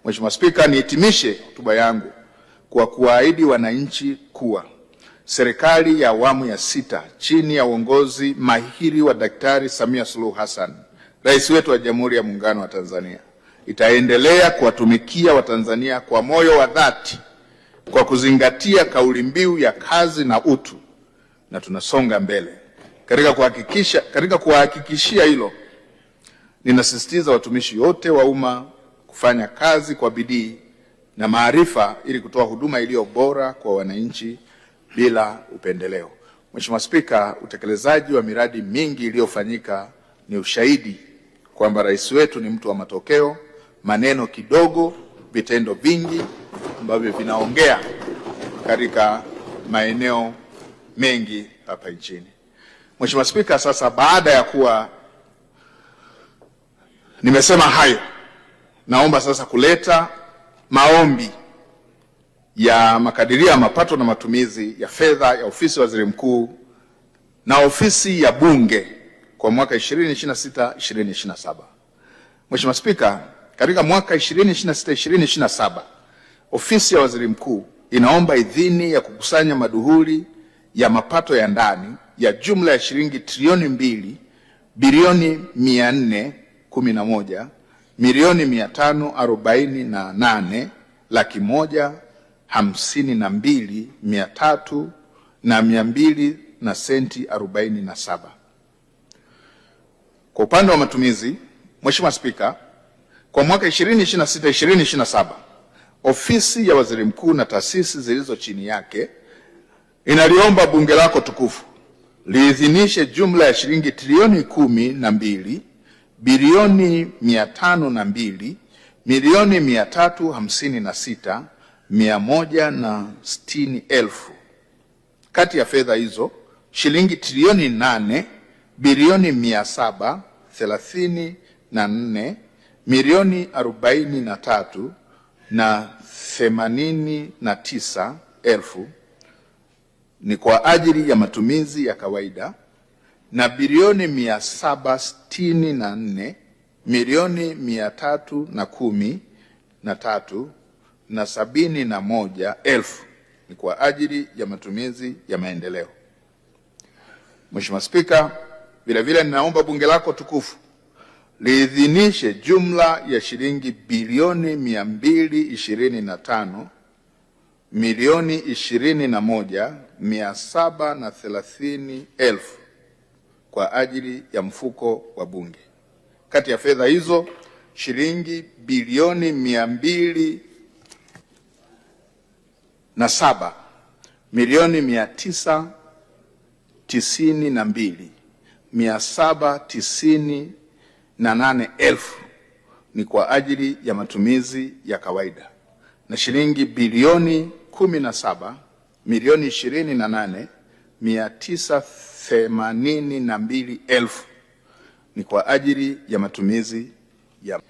Mheshimiwa Spika, nihitimishe hotuba yangu kwa kuwaahidi wananchi kuwa serikali ya awamu ya 6 chini ya uongozi mahiri wa Daktari Samia Suluhu Hassan, Rais wetu wa Jamhuri ya Muungano wa Tanzania, itaendelea kuwatumikia Watanzania kwa moyo wa dhati kwa kuzingatia kauli mbiu ya kazi na utu, na tunasonga mbele. Katika kuhakikishia hilo, ninasisitiza watumishi wote wa umma kufanya kazi kwa bidii na maarifa ili kutoa huduma iliyo bora kwa wananchi bila upendeleo. Mheshimiwa Spika, utekelezaji wa miradi mingi iliyofanyika ni ushahidi kwamba rais wetu ni mtu wa matokeo, maneno kidogo, vitendo vingi ambavyo vinaongea katika maeneo mengi hapa nchini. Mheshimiwa Spika, sasa baada ya kuwa nimesema hayo, naomba sasa kuleta maombi ya makadirio ya mapato na matumizi ya fedha ya ofisi ya waziri mkuu na ofisi ya bunge kwa mwaka 2026-2027. Mheshimiwa Spika, katika mwaka 2026-2027 ofisi ya waziri mkuu inaomba idhini ya kukusanya maduhuli ya mapato ya ndani ya jumla ya shilingi trilioni 2 bilioni 411 milioni 548 laki 152,300 na 200 na senti 47. Kwa upande wa matumizi, Mheshimiwa Spika, kwa mwaka 2026-2027 ofisi ya waziri mkuu na taasisi zilizo chini yake inaliomba bunge lako tukufu liidhinishe jumla ya shilingi trilioni 12 bilioni 502 milioni 356 160,000. Kati ya fedha hizo shilingi trilioni 8 bilioni 734 milioni 43 na 89,000 ni kwa ajili ya matumizi ya kawaida na bilioni 764 milioni 313 na 71,000 ni kwa ajili ya matumizi ya maendeleo. Mheshimiwa Spika, vilevile ninaomba bunge lako tukufu liidhinishe jumla ya shilingi bilioni 225 milioni 21,730,000 kwa ajili ya mfuko wa bunge. Kati ya fedha hizo shilingi bilioni 207 milioni 992,798,000 ni kwa ajili ya matumizi ya kawaida na shilingi bilioni 17 milioni 28,982,000 ni kwa ajili ya matumizi ya